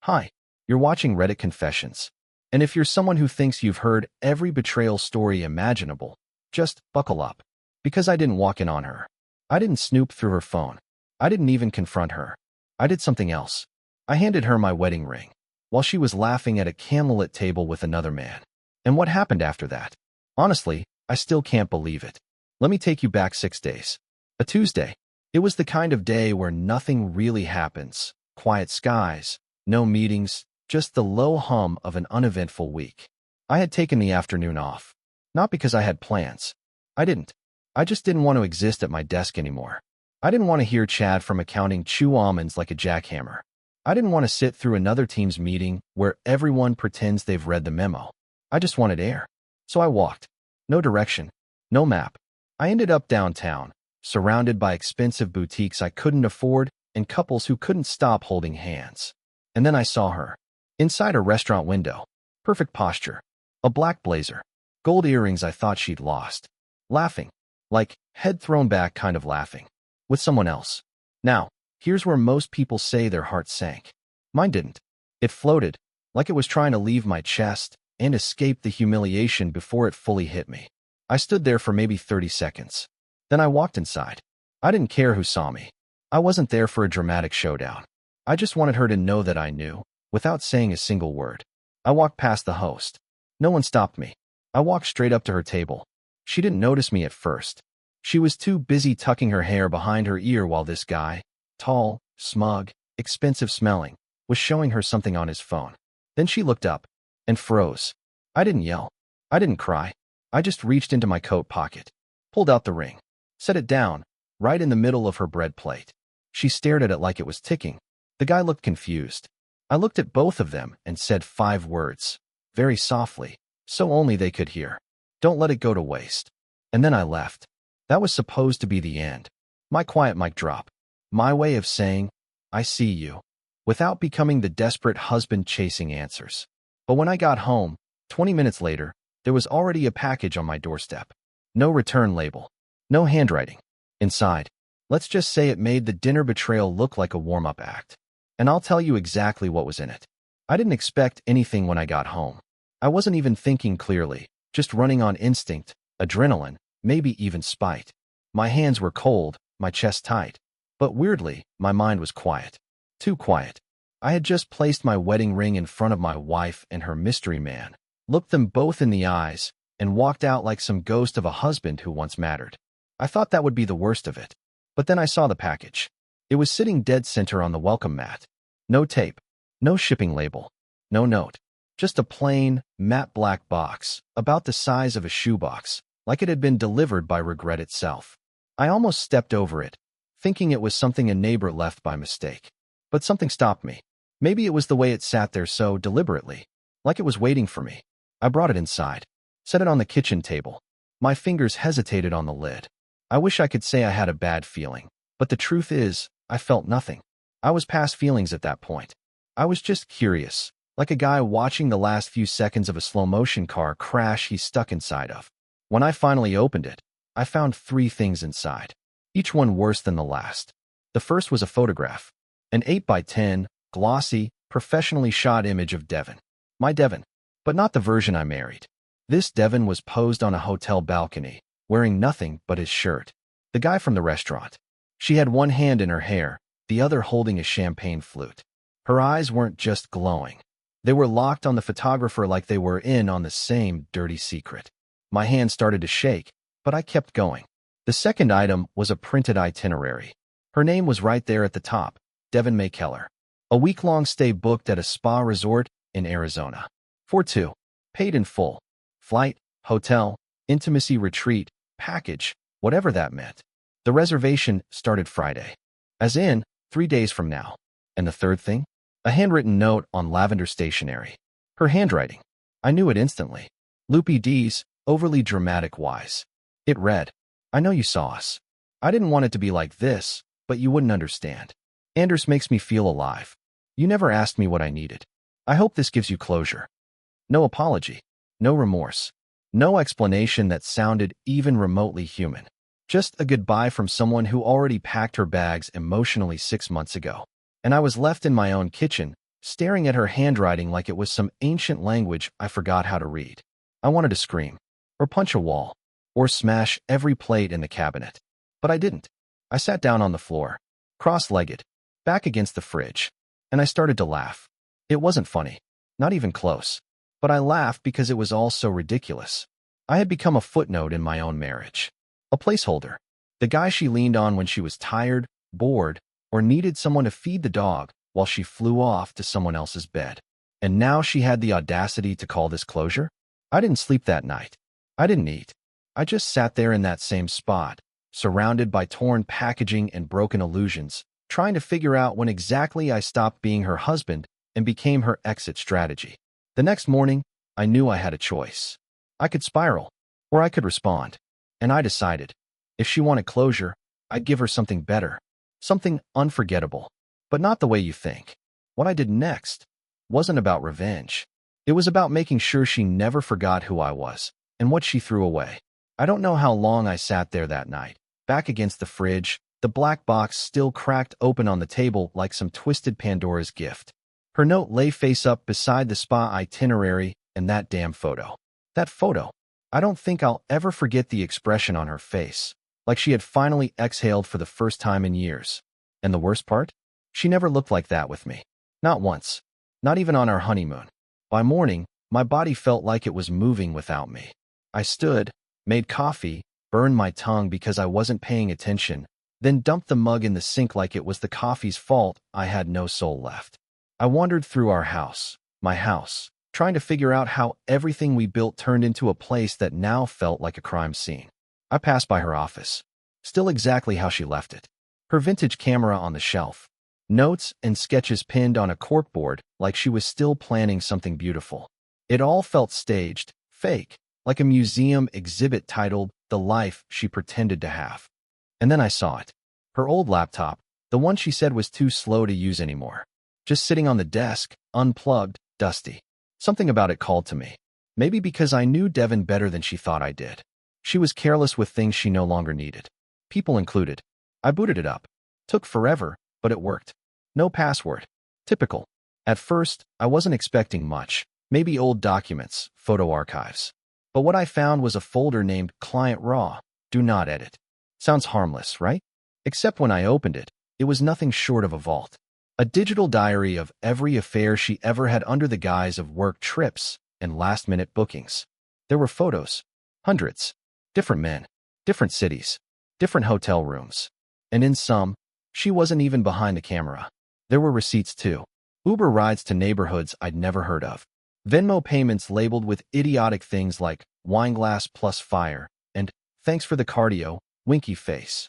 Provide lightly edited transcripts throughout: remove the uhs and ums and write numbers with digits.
Hi, you're watching Reddit Confessions. And if you're someone who thinks you've heard every betrayal story imaginable, just buckle up. Because I didn't walk in on her. I didn't snoop through her phone. I didn't even confront her. I did something else. I handed her my wedding ring, while she was laughing at a candlelit table with another man. And what happened after that? Honestly, I still can't believe it. Let me take you back 6 days. A Tuesday. It was the kind of day where nothing really happens. Quiet skies, no meetings, just the low hum of an uneventful week. I had taken the afternoon off. Not because I had plans. I didn't. I just didn't want to exist at my desk anymore. I didn't want to hear Chad from accounting chew almonds like a jackhammer. I didn't want to sit through another team's meeting where everyone pretends they've read the memo. I just wanted air. So I walked. No direction. No map. I ended up downtown, surrounded by expensive boutiques I couldn't afford and couples who couldn't stop holding hands. And then I saw her. Inside a restaurant window. Perfect posture. A black blazer. Gold earrings I thought she'd lost. Laughing. Like, head thrown back kind of laughing. With someone else. Now, here's where most people say their heart sank. Mine didn't. It floated, like it was trying to leave my chest and escape the humiliation before it fully hit me. I stood there for maybe 30 seconds. Then I walked inside. I didn't care who saw me. I wasn't there for a dramatic showdown. I just wanted her to know that I knew, without saying a single word. I walked past the host. No one stopped me. I walked straight up to her table. She didn't notice me at first. She was too busy tucking her hair behind her ear while this guy, tall, smug, expensive smelling, was showing her something on his phone. Then she looked up and froze. I didn't yell. I didn't cry. I just reached into my coat pocket, pulled out the ring, set it down, right in the middle of her bread plate. She stared at it like it was ticking. The guy looked confused. I looked at both of them and said 5 words, very softly, so only they could hear. Don't let it go to waste. And then I left. That was supposed to be the end. My quiet mic drop. My way of saying, I see you, without becoming the desperate husband chasing answers. But when I got home, 20 minutes later, there was already a package on my doorstep. No return label. No handwriting. Inside, let's just say it made the dinner betrayal look like a warm-up act. And I'll tell you exactly what was in it. I didn't expect anything when I got home. I wasn't even thinking clearly, just running on instinct, adrenaline, maybe even spite. My hands were cold, my chest tight. But weirdly, my mind was quiet. Too quiet. I had just placed my wedding ring in front of my wife and her mystery man, looked them both in the eyes, and walked out like some ghost of a husband who once mattered. I thought that would be the worst of it. But then I saw the package. It was sitting dead center on the welcome mat. No tape. No shipping label. No note. Just a plain, matte black box, about the size of a shoebox, like it had been delivered by regret itself. I almost stepped over it, thinking it was something a neighbor left by mistake. But something stopped me. Maybe it was the way it sat there so deliberately, like it was waiting for me. I brought it inside, set it on the kitchen table. My fingers hesitated on the lid. I wish I could say I had a bad feeling, but the truth is, I felt nothing. I was past feelings at that point. I was just curious, like a guy watching the last few seconds of a slow-motion car crash he's stuck inside of. When I finally opened it, I found 3 things inside, each one worse than the last. The first was a photograph, an 8x10, glossy, professionally shot image of Devin. My Devin, but not the version I married. This Devin was posed on a hotel balcony, wearing nothing but his shirt. The guy from the restaurant. She had one hand in her hair, the other holding a champagne flute. Her eyes weren't just glowing. They were locked on the photographer like they were in on the same dirty secret. My hand started to shake, but I kept going. The second item was a printed itinerary. Her name was right there at the top, Devin May Keller. A week-long stay booked at a spa resort in Arizona. For 2. Paid in full. Flight, hotel, intimacy retreat, package, whatever that meant. The reservation started Friday. As in, 3 days from now. And the third thing? A handwritten note on lavender stationery. Her handwriting. I knew it instantly. Loopy D's, overly dramatic wise. It read, I know you saw us. I didn't want it to be like this, but you wouldn't understand. Anders makes me feel alive. You never asked me what I needed. I hope this gives you closure. No apology. No remorse. No explanation that sounded even remotely human. Just a goodbye from someone who already packed her bags emotionally 6 months ago. And I was left in my own kitchen, staring at her handwriting like it was some ancient language I forgot how to read. I wanted to scream, or punch a wall, or smash every plate in the cabinet. But I didn't. I sat down on the floor, cross-legged, back against the fridge, and I started to laugh. It wasn't funny, not even close, but I laughed because it was all so ridiculous. I had become a footnote in my own marriage, a placeholder, the guy she leaned on when she was tired, bored, or needed someone to feed the dog while she flew off to someone else's bed. And now she had the audacity to call this closure? I didn't sleep that night. I didn't eat. I just sat there in that same spot, surrounded by torn packaging and broken illusions, trying to figure out when exactly I stopped being her husband and became her exit strategy. The next morning, I knew I had a choice. I could spiral, or I could respond. And I decided, if she wanted closure, I'd give her something better, something unforgettable, but not the way you think. What I did next wasn't about revenge. It was about making sure she never forgot who I was and what she threw away. I don't know how long I sat there that night, back against the fridge, the black box still cracked open on the table like some twisted Pandora's gift. Her note lay face up beside the spa itinerary and that damn photo. That photo. I don't think I'll ever forget the expression on her face, like she had finally exhaled for the first time in years. And the worst part? She never looked like that with me. Not once. Not even on our honeymoon. By morning, my body felt like it was moving without me. I stood, made coffee, burned my tongue because I wasn't paying attention, then dumped the mug in the sink like it was the coffee's fault. I had no soul left. I wandered through our house, my house, trying to figure out how everything we built turned into a place that now felt like a crime scene. I passed by her office, still exactly how she left it. Her vintage camera on the shelf, notes and sketches pinned on a corkboard like she was still planning something beautiful. It all felt staged, fake, like a museum exhibit titled The Life She Pretended to Have. And then I saw it. Her old laptop, the one she said was too slow to use anymore. Just sitting on the desk, unplugged, dusty. Something about it called to me. Maybe because I knew Devin better than she thought I did. She was careless with things she no longer needed. People included. I booted it up. Took forever, but it worked. No password. Typical. At first, I wasn't expecting much. Maybe old documents, photo archives. But what I found was a folder named Client Raw, Do Not Edit. Sounds harmless, right? Except when I opened it, it was nothing short of a vault. A digital diary of every affair she ever had under the guise of work trips and last-minute bookings. There were photos. Hundreds. Different men. Different cities. Different hotel rooms. And in some, she wasn't even behind the camera. There were receipts too. Uber rides to neighborhoods I'd never heard of. Venmo payments labeled with idiotic things like wineglass plus fire and thanks for the cardio, winky face.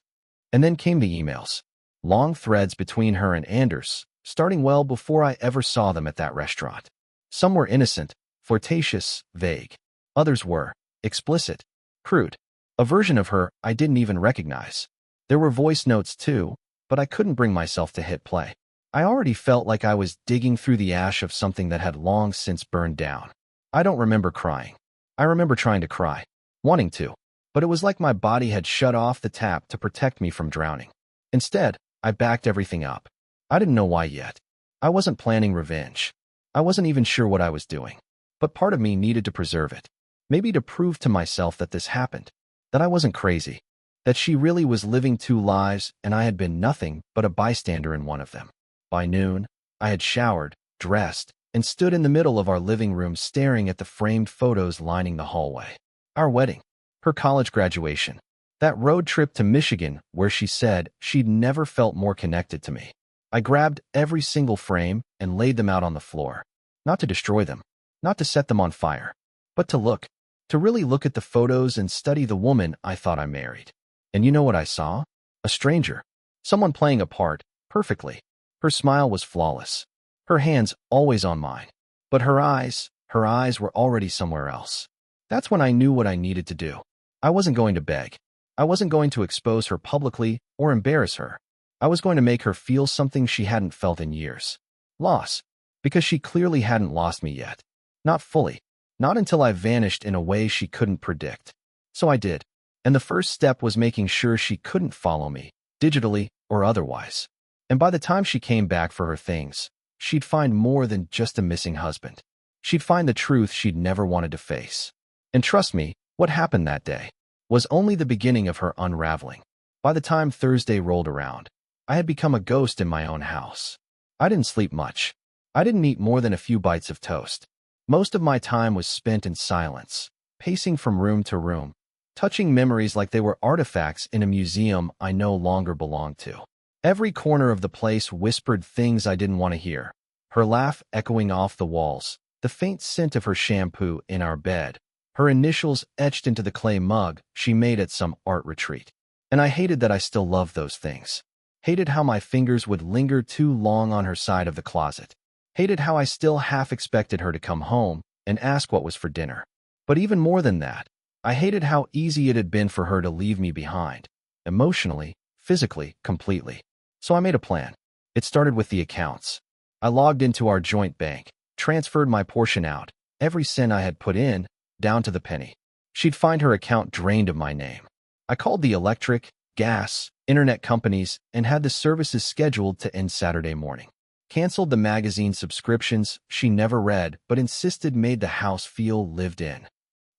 And then came the emails. Long threads between her and Anders, starting well before I ever saw them at that restaurant. Some were innocent, flirtatious, vague. Others were explicit, crude. A version of her I didn't even recognize. There were voice notes too, but I couldn't bring myself to hit play. I already felt like I was digging through the ash of something that had long since burned down. I don't remember crying. I remember trying to cry, wanting to, but it was like my body had shut off the tap to protect me from drowning. Instead, I backed everything up. I didn't know why yet. I wasn't planning revenge. I wasn't even sure what I was doing. But part of me needed to preserve it. Maybe to prove to myself that this happened. That I wasn't crazy. That she really was living two lives and I had been nothing but a bystander in one of them. By noon, I had showered, dressed, and stood in the middle of our living room staring at the framed photos lining the hallway. Our wedding. Her college graduation. That road trip to Michigan where she said she'd never felt more connected to me. I grabbed every single frame and laid them out on the floor. Not to destroy them, not to set them on fire, but to look, to really look at the photos and study the woman I thought I married. And you know what I saw? A stranger. Someone playing a part, perfectly. Her smile was flawless. Her hands always on mine. But her eyes were already somewhere else. That's when I knew what I needed to do. I wasn't going to beg. I wasn't going to expose her publicly or embarrass her. I was going to make her feel something she hadn't felt in years. Loss. Because she clearly hadn't lost me yet. Not fully. Not until I vanished in a way she couldn't predict. So I did. And the first step was making sure she couldn't follow me, digitally or otherwise. And by the time she came back for her things, she'd find more than just a missing husband. She'd find the truth she'd never wanted to face. And trust me, what happened that day was only the beginning of her unraveling. By the time Thursday rolled around, I had become a ghost in my own house. I didn't sleep much. I didn't eat more than a few bites of toast. Most of my time was spent in silence, pacing from room to room, touching memories like they were artifacts in a museum I no longer belonged to. Every corner of the place whispered things I didn't want to hear, her laugh echoing off the walls, the faint scent of her shampoo in our bed, her initials etched into the clay mug she made at some art retreat. And I hated that I still loved those things. Hated how my fingers would linger too long on her side of the closet. Hated how I still half expected her to come home and ask what was for dinner. But even more than that, I hated how easy it had been for her to leave me behind, emotionally, physically, completely. So I made a plan. It started with the accounts. I logged into our joint bank, transferred my portion out, every cent I had put in, down to the penny. She'd find her account drained of my name. I called the electric, gas, internet companies and had the services scheduled to end Saturday morning. Canceled the magazine subscriptions she never read but insisted made the house feel lived in.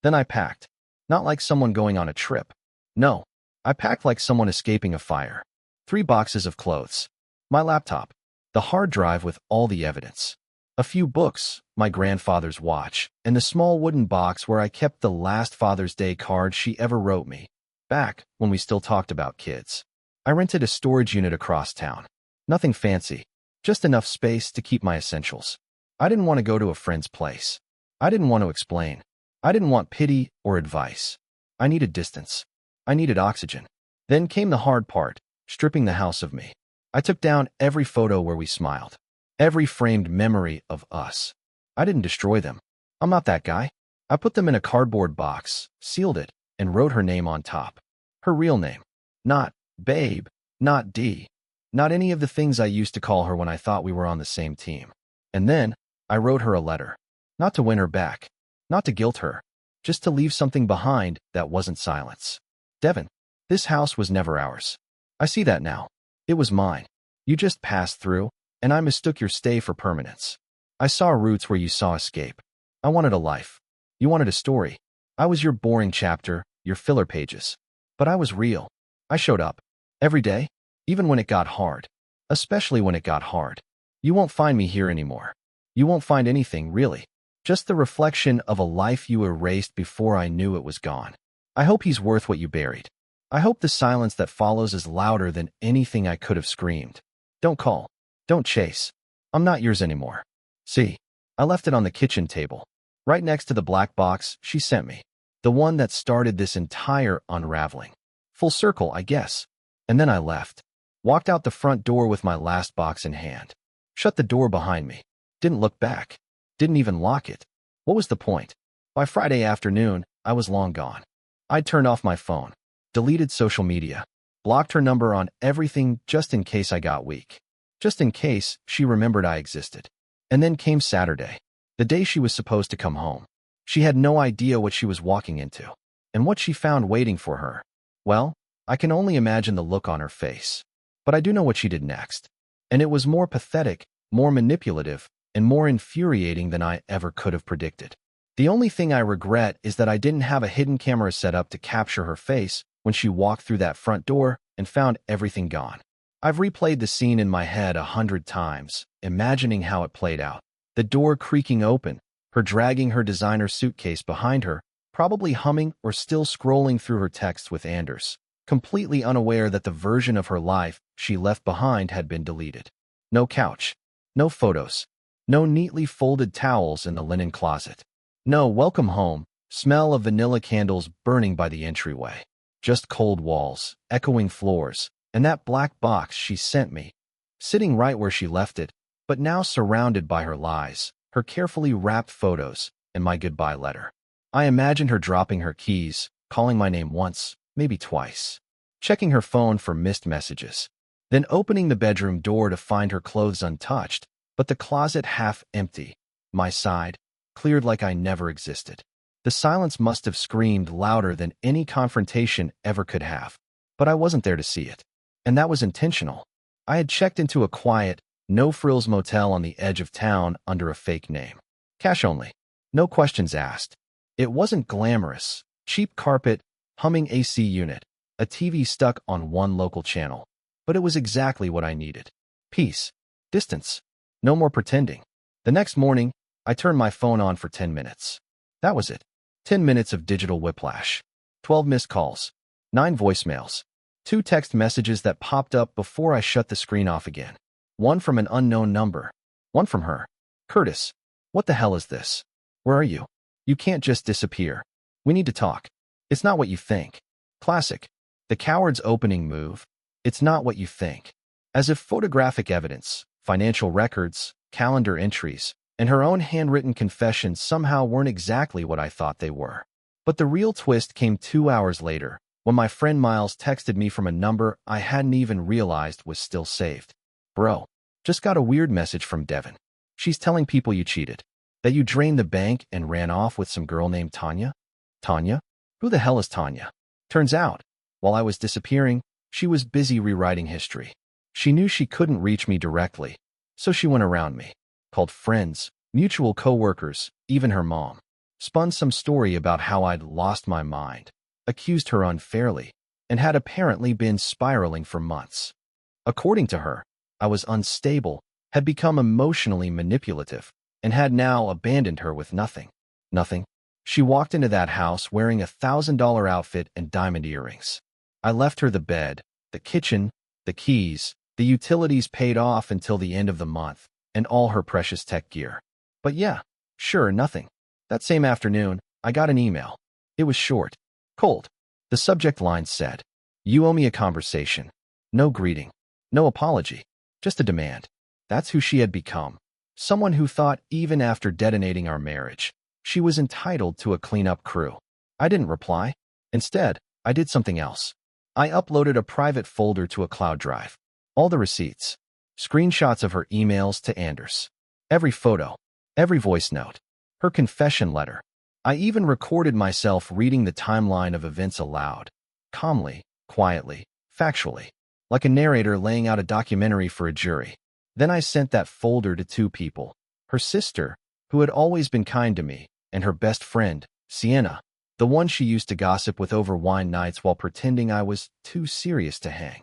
Then I packed. Not like someone going on a trip. No, I packed like someone escaping a fire. 3 boxes of clothes. My laptop. The hard drive with all the evidence. A few books, my grandfather's watch, and the small wooden box where I kept the last Father's Day card she ever wrote me, back when we still talked about kids. I rented a storage unit across town. Nothing fancy, just enough space to keep my essentials. I didn't want to go to a friend's place. I didn't want to explain. I didn't want pity or advice. I needed distance. I needed oxygen. Then came the hard part, stripping the house of me. I took down every photo where we smiled, every framed memory of us. I didn't destroy them. I'm not that guy. I put them in a cardboard box, sealed it, and wrote her name on top. Her real name. Not Babe, not D, not any of the things I used to call her when I thought we were on the same team. And then I wrote her a letter. Not to win her back, not to guilt her, just to leave something behind that wasn't silence. Devin, this house was never ours. I see that now. It was mine. You just passed through, and I mistook your stay for permanence. I saw roots where you saw escape. I wanted a life. You wanted a story. I was your boring chapter, your filler pages. But I was real. I showed up. Every day, even when it got hard. Especially when it got hard. You won't find me here anymore. You won't find anything, really. Just the reflection of a life you erased before I knew it was gone. I hope he's worth what you buried. I hope the silence that follows is louder than anything I could have screamed. Don't call. Don't chase. I'm not yours anymore. See, I left it on the kitchen table, right next to the black box she sent me. The one that started this entire unraveling. Full circle, I guess. And then I left. Walked out the front door with my last box in hand. Shut the door behind me. Didn't look back. Didn't even lock it. What was the point? By Friday afternoon, I was long gone. I'd turned off my phone. Deleted social media. Blocked her number on everything just in case I got weak. Just in case she remembered I existed. And then came Saturday. The day she was supposed to come home. She had no idea what she was walking into. And what she found waiting for her. Well, I can only imagine the look on her face. But I do know what she did next. And it was more pathetic, more manipulative, and more infuriating than I ever could have predicted. The only thing I regret is that I didn't have a hidden camera set up to capture her face when she walked through that front door and found everything gone. I've replayed the scene in my head 100 times, imagining how it played out. The door creaking open, her dragging her designer suitcase behind her, probably humming or still scrolling through her texts with Anders, completely unaware that the version of her life she left behind had been deleted. No couch. No photos. No neatly folded towels in the linen closet. No welcome home, smell of vanilla candles burning by the entryway. Just cold walls, echoing floors, and that black box she sent me, sitting right where she left it, but now surrounded by her lies, her carefully wrapped photos, and my goodbye letter. I imagined her dropping her keys, calling my name once, maybe twice, checking her phone for missed messages, then opening the bedroom door to find her clothes untouched, but the closet half empty, my side, cleared like I never existed. The silence must have screamed louder than any confrontation ever could have, but I wasn't there to see it. And that was intentional. I had checked into a quiet, No frills motel on the edge of town under a fake name. Cash only. No questions asked. It wasn't glamorous. Cheap carpet, humming AC unit, a TV stuck on one local channel. But it was exactly what I needed. Peace. Distance. No more pretending. The next morning, I turned my phone on for 10 minutes. That was it. 10 minutes of digital whiplash. 12 missed calls. 9 voicemails. 2 text messages that popped up before I shut the screen off again. One from an unknown number. One from her. Curtis, what the hell is this? Where are you? You can't just disappear. We need to talk. It's not what you think. Classic. The coward's opening move. It's not what you think. As if photographic evidence, financial records, calendar entries, and her own handwritten confessions somehow weren't exactly what I thought they were. But the real twist came 2 hours later, when my friend Miles texted me from a number I hadn't even realized was still saved. Bro, just got a weird message from Devin. She's telling people you cheated. That you drained the bank and ran off with some girl named Tanya? Tanya? Who the hell is Tanya? Turns out, while I was disappearing, she was busy rewriting history. She knew she couldn't reach me directly, so she went around me. Called friends, mutual co-workers, even her mom. Spun some story about how I'd lost my mind, accused her unfairly, and had apparently been spiraling for months. According to her, I was unstable, had become emotionally manipulative, and had now abandoned her with nothing. Nothing. She walked into that house wearing a $1,000 outfit and diamond earrings. I left her the bed, the kitchen, the keys, the utilities paid off until the end of the month, and all her precious tech gear. But yeah, sure, nothing. That same afternoon, I got an email. It was short, cold. The subject line said, "You owe me a conversation." No greeting, no apology, just a demand. That's who she had become. Someone who thought even after detonating our marriage, she was entitled to a cleanup crew. I didn't reply. Instead, I did something else. I uploaded a private folder to a cloud drive. All the receipts, screenshots of her emails to Anders. Every photo, every voice note, her confession letter. I even recorded myself reading the timeline of events aloud. Calmly, quietly, factually. Like a narrator laying out a documentary for a jury. Then I sent that folder to 2 people. Her sister, who had always been kind to me, and her best friend, Sienna, the one she used to gossip with over wine nights while pretending I was too serious to hang.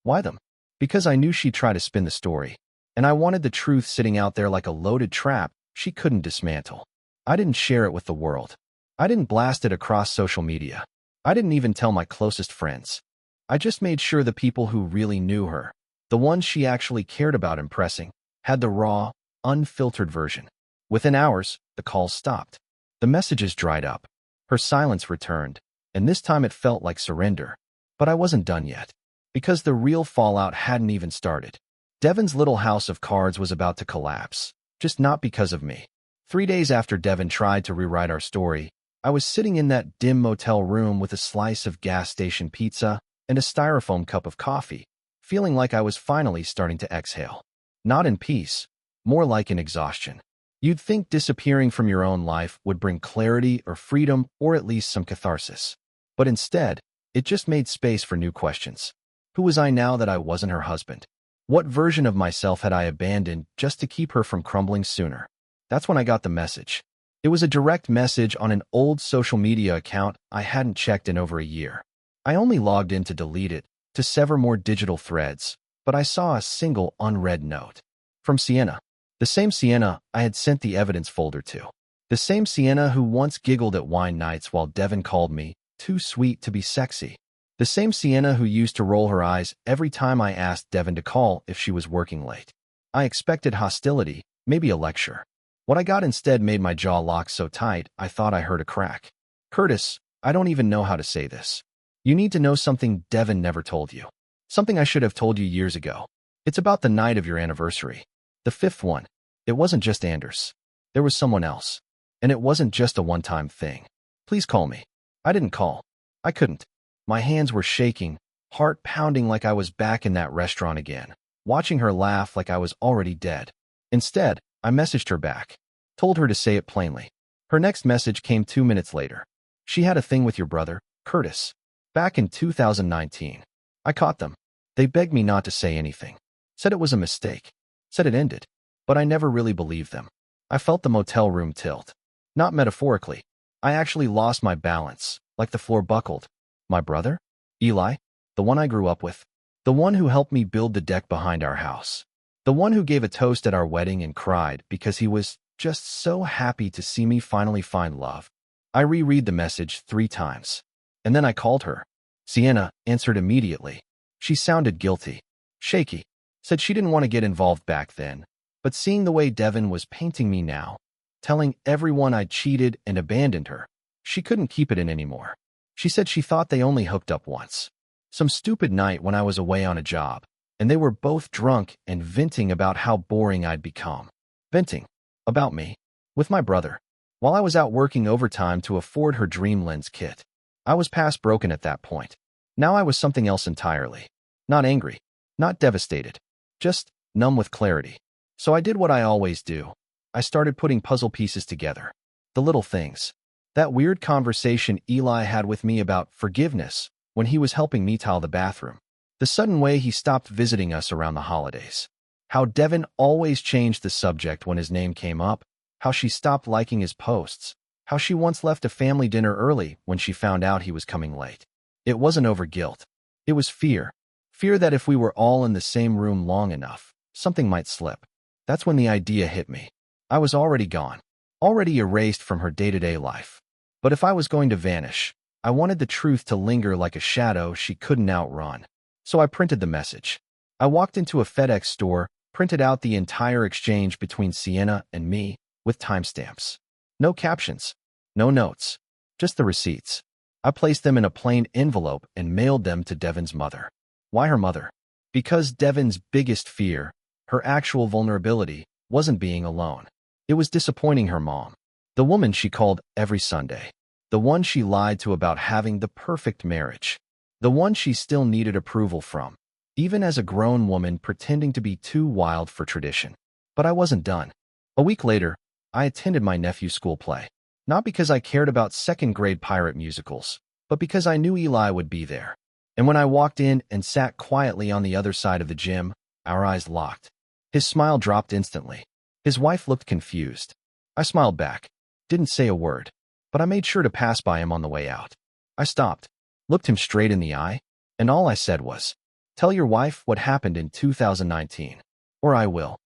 Why them? Because I knew she'd try to spin the story, and I wanted the truth sitting out there like a loaded trap she couldn't dismantle. I didn't share it with the world. I didn't blast it across social media. I didn't even tell my closest friends. I just made sure the people who really knew her, the ones she actually cared about impressing, had the raw, unfiltered version. Within hours, the calls stopped. The messages dried up. Her silence returned, and this time it felt like surrender. But I wasn't done yet. Because the real fallout hadn't even started. Devin's little house of cards was about to collapse, just not because of me. 3 days after Devin tried to rewrite our story, I was sitting in that dim motel room with a slice of gas station pizza and a styrofoam cup of coffee, feeling like I was finally starting to exhale. Not in peace, more like in exhaustion. You'd think disappearing from your own life would bring clarity or freedom or at least some catharsis. But instead, it just made space for new questions. Who was I now that I wasn't her husband? What version of myself had I abandoned just to keep her from crumbling sooner? That's when I got the message. It was a direct message on an old social media account I hadn't checked in over a year. I only logged in to delete it, to sever more digital threads, but I saw a single unread note. From Sienna. The same Sienna I had sent the evidence folder to. The same Sienna who once giggled at wine nights while Devin called me too sweet to be sexy. The same Sienna who used to roll her eyes every time I asked Devin to call if she was working late. I expected hostility, maybe a lecture. What I got instead made my jaw lock so tight I thought I heard a crack. Curtis, I don't even know how to say this. You need to know something Devin never told you. Something I should have told you years ago. It's about the night of your anniversary. The 5th one. It wasn't just Anders. There was someone else. And it wasn't just a one-time thing. Please call me. I didn't call. I couldn't. My hands were shaking, heart pounding like I was back in that restaurant again, watching her laugh like I was already dead. Instead, I messaged her back, told her to say it plainly. Her next message came 2 minutes later. She had a thing with your brother, Curtis. Back in 2019. I caught them. They begged me not to say anything. Said it was a mistake. said it ended, but I never really believed them. I felt the motel room tilt. Not metaphorically. I actually lost my balance, like the floor buckled. My brother? Eli? The one I grew up with? The one who helped me build the deck behind our house? The one who gave a toast at our wedding and cried because he was just so happy to see me finally find love? I reread the message 3 times. And then I called her. Sienna answered immediately. She sounded guilty, shaky, said she didn't want to get involved back then, but seeing the way Devin was painting me now, telling everyone I'd cheated and abandoned her, she couldn't keep it in anymore. She said she thought they only hooked up once. Some stupid night when I was away on a job, and they were both drunk and venting about how boring I'd become. Venting. About me. With my brother. While I was out working overtime to afford her dream lens kit. I was past broken at that point. Now I was something else entirely. Not angry. Not devastated. Just numb with clarity. So I did what I always do. I started putting puzzle pieces together. The little things. That weird conversation Eli had with me about forgiveness when he was helping me tile the bathroom. The sudden way he stopped visiting us around the holidays. How Devin always changed the subject when his name came up. How she stopped liking his posts. How she once left a family dinner early when she found out he was coming late. It wasn't over guilt. It was fear. Fear that if we were all in the same room long enough, something might slip. That's when the idea hit me. I was already gone. Already erased from her day-to-day life. But if I was going to vanish, I wanted the truth to linger like a shadow she couldn't outrun. So I printed the message. I walked into a FedEx store, printed out the entire exchange between Sienna and me, with timestamps. No captions. No notes. Just the receipts. I placed them in a plain envelope and mailed them to Devin's mother. Why her mother? Because Devin's biggest fear, her actual vulnerability, wasn't being alone. It was disappointing her mom. The woman she called every Sunday. The one she lied to about having the perfect marriage. The one she still needed approval from, even as a grown woman pretending to be too wild for tradition. But I wasn't done. A week later, I attended my nephew's school play. Not because I cared about second-grade pirate musicals, but because I knew Eli would be there. And when I walked in and sat quietly on the other side of the gym, our eyes locked. His smile dropped instantly. His wife looked confused. I smiled back. Didn't say a word, but I made sure to pass by him on the way out. I stopped, looked him straight in the eye, and all I said was, "Tell your wife what happened in 2019, or I will."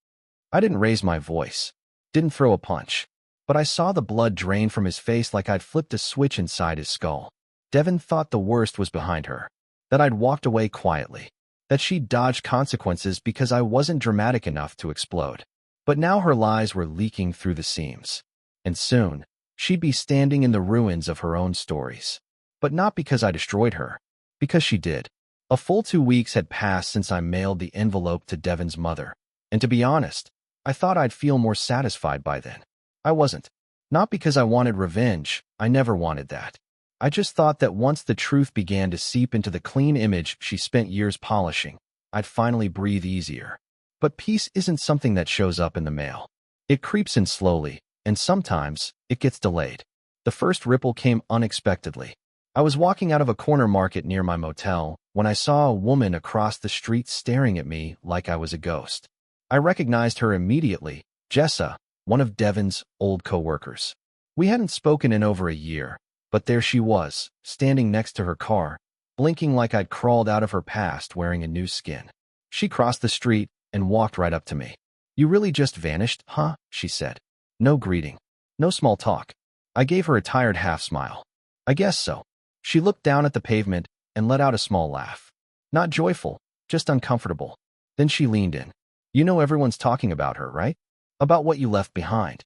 I didn't raise my voice, didn't throw a punch, but I saw the blood drain from his face like I'd flipped a switch inside his skull. Devin thought the worst was behind her, that I'd walked away quietly, that she'd dodged consequences because I wasn't dramatic enough to explode. But now her lies were leaking through the seams. And soon, she'd be standing in the ruins of her own stories. But not because I destroyed her, because she did. A full 2 weeks had passed since I mailed the envelope to Devin's mother. And to be honest, I thought I'd feel more satisfied by then. I wasn't. Not because I wanted revenge, I never wanted that. I just thought that once the truth began to seep into the clean image she spent years polishing, I'd finally breathe easier. But peace isn't something that shows up in the mail. It creeps in slowly, and sometimes it gets delayed. The first ripple came unexpectedly. I was walking out of a corner market near my motel when I saw a woman across the street staring at me like I was a ghost. I recognized her immediately, Jessa, one of Devin's old co-workers. We hadn't spoken in over a year, but there she was, standing next to her car, blinking like I'd crawled out of her past wearing a new skin. She crossed the street and walked right up to me. "You really just vanished, huh?" she said. No greeting. No small talk. I gave her a tired half-smile. "I guess so." She looked down at the pavement and let out a small laugh. Not joyful, just uncomfortable. Then she leaned in. "You know everyone's talking about her, right? About what you left behind."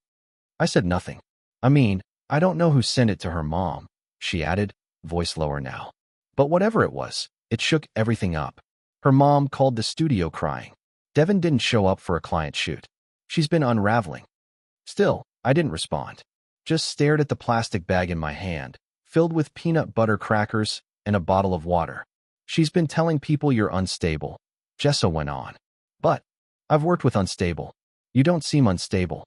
I said nothing. "I mean, I don't know who sent it to her mom," she added, voice lower now. "But whatever it was, it shook everything up. Her mom called the studio crying. Devin didn't show up for a client shoot. She's been unraveling." Still, I didn't respond. Just stared at the plastic bag in my hand, filled with peanut butter crackers and a bottle of water. "She's been telling people you're unstable," Jessa went on. "But I've worked with unstable. You don't seem unstable."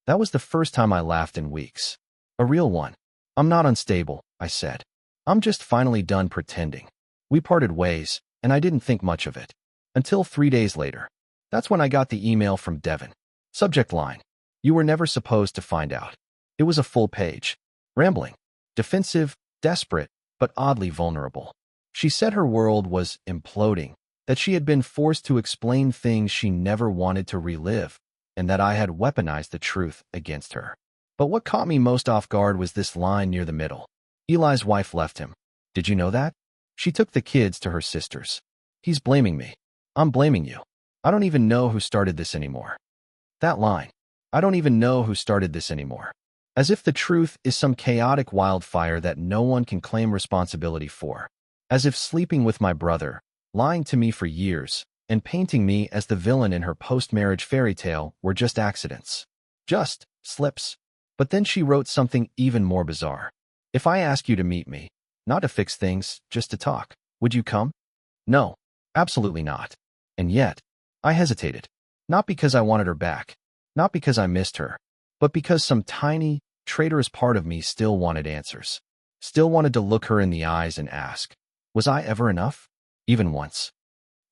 That was the first time I laughed in weeks. A real one. "I'm not unstable," I said. "I'm just finally done pretending." We parted ways, and I didn't think much of it. Until 3 days later. That's when I got the email from Devin. Subject line: "You were never supposed to find out." It was a full page. Rambling, defensive, desperate, but oddly vulnerable. She said her world was imploding, that she had been forced to explain things she never wanted to relive, and that I had weaponized the truth against her. But what caught me most off guard was this line near the middle. "Eli's wife left him. Did you know that? She took the kids to her sister's. He's blaming me. I'm blaming you. I don't even know who started this anymore." That line. I don't even know who started this anymore. As if the truth is some chaotic wildfire that no one can claim responsibility for. As if sleeping with my brother, lying to me for years, and painting me as the villain in her post-marriage fairy tale were just accidents. Just slips. But then she wrote something even more bizarre. "If I ask you to meet me, not to fix things, just to talk, would you come?" No, absolutely not. And yet, I hesitated. Not because I wanted her back, not because I missed her, but because some tiny, traitorous part of me still wanted answers. Still wanted to look her in the eyes and ask, was I ever enough? Even once.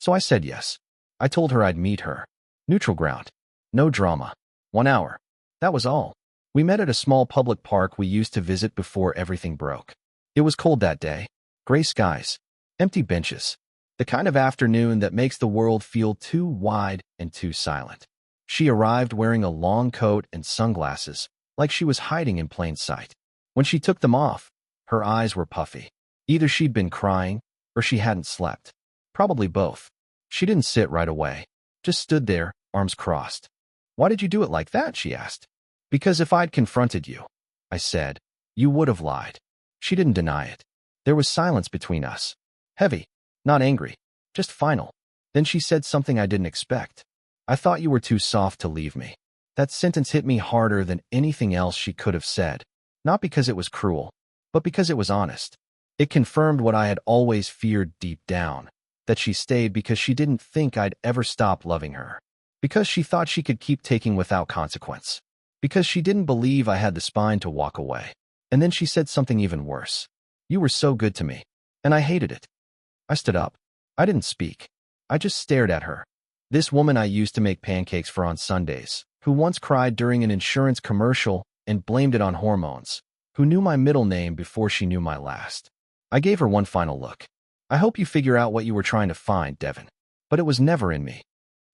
So I said yes. I told her I'd meet her. Neutral ground. No drama. 1 hour. That was all. We met at a small public park we used to visit before everything broke. It was cold that day. Gray skies. Empty benches. The kind of afternoon that makes the world feel too wide and too silent. She arrived wearing a long coat and sunglasses, like she was hiding in plain sight. When she took them off, her eyes were puffy. Either she'd been crying, or she hadn't slept. Probably both. She didn't sit right away. Just stood there, arms crossed. "Why did you do it like that?" she asked. "Because if I'd confronted you," I said, "you would have lied." She didn't deny it. There was silence between us. Heavy, not angry, just final. Then she said something I didn't expect. "I thought you were too soft to leave me." That sentence hit me harder than anything else she could have said. Not because it was cruel, but because it was honest. It confirmed what I had always feared deep down, that she stayed because she didn't think I'd ever stop loving her. Because she thought she could keep taking without consequence. Because she didn't believe I had the spine to walk away. And then she said something even worse. "You were so good to me, and I hated it." I stood up. I didn't speak. I just stared at her. This woman I used to make pancakes for on Sundays, who once cried during an insurance commercial and blamed it on hormones, who knew my middle name before she knew my last. I gave her one final look. "I hope you figure out what you were trying to find, Devin." But it was never in me.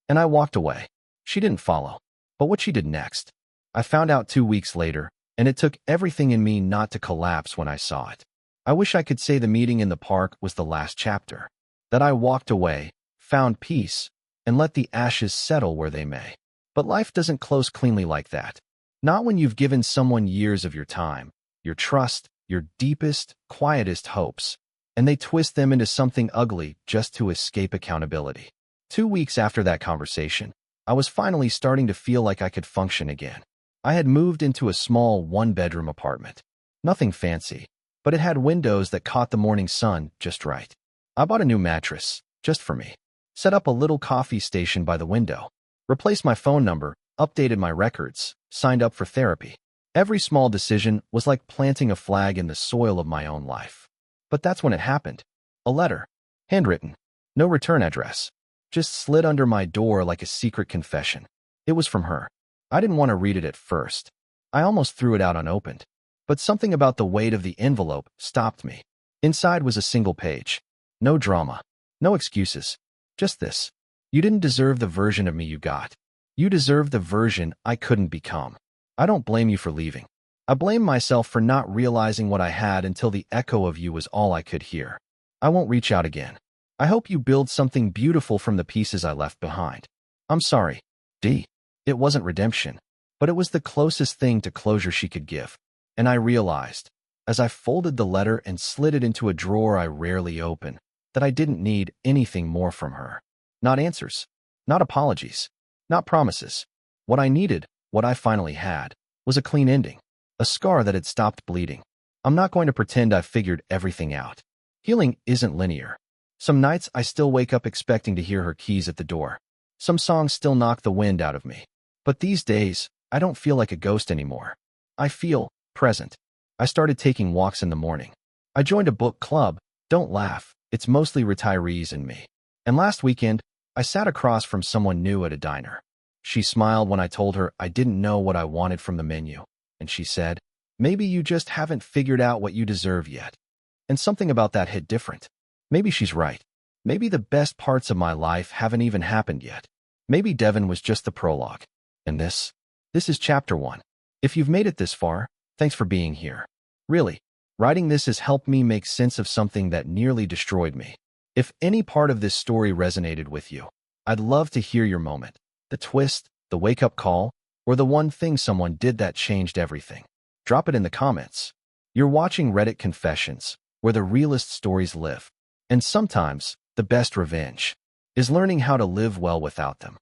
And I walked away. She didn't follow. But what she did next, I found out 2 weeks later, and it took everything in me not to collapse when I saw it. I wish I could say the meeting in the park was the last chapter. That I walked away, found peace, and let the ashes settle where they may. But life doesn't close cleanly like that. Not when you've given someone years of your time, your trust, your deepest, quietest hopes, and they twist them into something ugly just to escape accountability. 2 weeks after that conversation, I was finally starting to feel like I could function again. I had moved into a small one-bedroom apartment. Nothing fancy, but it had windows that caught the morning sun just right. I bought a new mattress, just for me. Set up a little coffee station by the window. Replaced my phone number, updated my records, signed up for therapy. Every small decision was like planting a flag in the soil of my own life. But that's when it happened. A letter. Handwritten. No return address. Just slid under my door like a secret confession. It was from her. I didn't want to read it at first. I almost threw it out unopened. But something about the weight of the envelope stopped me. Inside was a single page. No drama. No excuses. Just this. "You didn't deserve the version of me you got. You deserve the version I couldn't become. I don't blame you for leaving. I blame myself for not realizing what I had until the echo of you was all I could hear. I won't reach out again. I hope you build something beautiful from the pieces I left behind. I'm sorry, D." It wasn't redemption, but it was the closest thing to closure she could give. And I realized, as I folded the letter and slid it into a drawer I rarely open, that I didn't need anything more from her. Not answers, not apologies, not promises. What I needed, what I finally had, was a clean ending, a scar that had stopped bleeding. I'm not going to pretend I've figured everything out. Healing isn't linear. Some nights I still wake up expecting to hear her keys at the door. Some songs still knock the wind out of me. But these days, I don't feel like a ghost anymore. I feel present. I started taking walks in the morning. I joined a book club. Don't laugh. It's mostly retirees and me. And last weekend, I sat across from someone new at a diner. She smiled when I told her I didn't know what I wanted from the menu, and she said, "Maybe you just haven't figured out what you deserve yet." And something about that hit different. Maybe she's right. Maybe the best parts of my life haven't even happened yet. Maybe Devon was just the prologue. And this is chapter 1. If you've made it this far, thanks for being here. Really, writing this has helped me make sense of something that nearly destroyed me. If any part of this story resonated with you, I'd love to hear your moment. The twist, the wake-up call, or the one thing someone did that changed everything. Drop it in the comments. You're watching Reddit Confessions, where the realest stories live. And sometimes, the best revenge is learning how to live well without them.